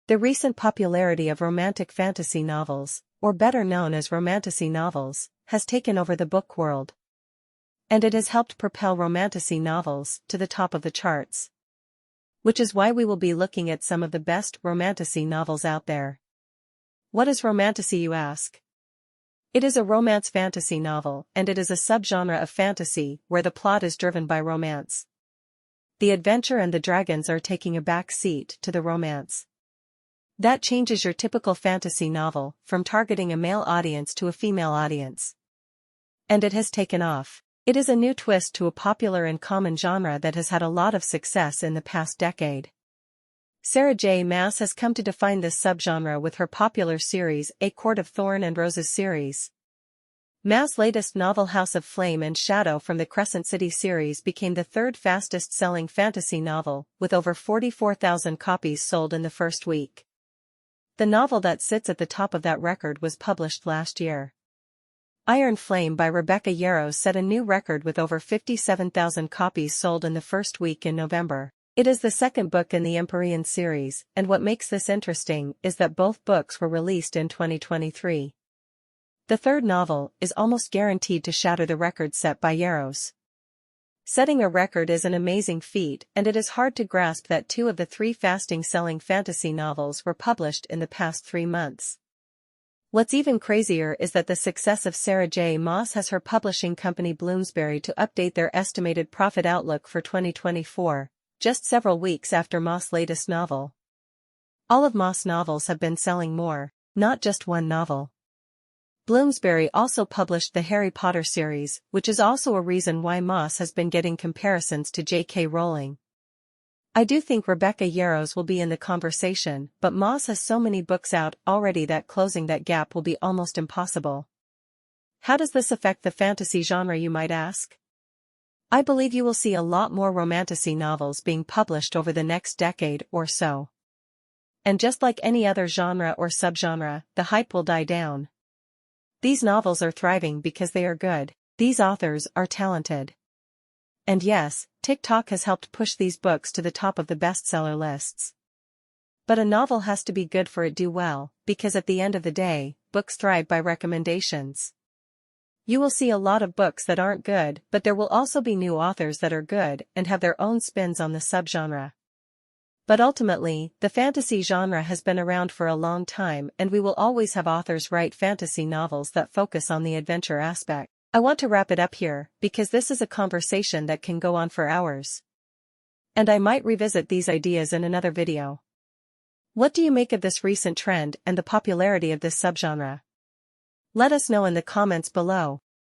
The recent popularity of romantic fantasy novels, or better known as romantasy novels, has taken over the book world. And it has helped propel romantasy novels to the top of the charts. Which is why we will be looking at some of the best romantasy novels out there. What is romantasy, you ask? It is a romance fantasy novel, and it is a subgenre of fantasy where the plot is driven by romance. The adventure and the dragons are taking a back seat to the romance. That changes your typical fantasy novel from targeting a male audience to a female audience. And it has taken off. It is a new twist to a popular and common genre that has had a lot of success in the past decade. Sarah J. Maas has come to define this subgenre with her popular series A Court of Thorn and Roses series. Maas' latest novel House of Flame and Shadow from the Crescent City series became the third fastest-selling fantasy novel, with over 44,000 copies sold in the first week. The novel that sits at the top of that record was published last year. Iron Flame by Rebecca Yarros set a new record with over 57,000 copies sold in the first week in November. It is the second book in the Empyrean series, and what makes this interesting is that both books were released in 2023. The third novel is almost guaranteed to shatter the record set by Yarros. Setting a record is an amazing feat, and it is hard to grasp that 2 of the 3 fastest-selling fantasy novels were published in the past 3 months. What's even crazier is that the success of Sarah J. Maas has her publishing company Bloomsbury to update their estimated profit outlook for 2024, just several weeks after Maas' latest novel. All of Maas' novels have been selling more, not just one novel. Bloomsbury also published the Harry Potter series, which is also a reason why Maas has been getting comparisons to J.K. Rowling. I do think Rebecca Yarros will be in the conversation, but Maas has so many books out already that closing that gap will be almost impossible. How does this affect the fantasy genre, you might ask? I believe you will see a lot more romantasy novels being published over the next decade or so. And just like any other genre or subgenre, the hype will die down. These novels are thriving because they are good. These authors are talented. And yes, TikTok has helped push these books to the top of the bestseller lists. But a novel has to be good for it to do well, because at the end of the day, books thrive by recommendations. You will see a lot of books that aren't good, but there will also be new authors that are good and have their own spins on the subgenre. But ultimately, the fantasy genre has been around for a long time, and we will always have authors write fantasy novels that focus on the adventure aspect. I want to wrap it up here, because this is a conversation that can go on for hours. And I might revisit these ideas in another video. What do you make of this recent trend and the popularity of this subgenre? Let us know in the comments below.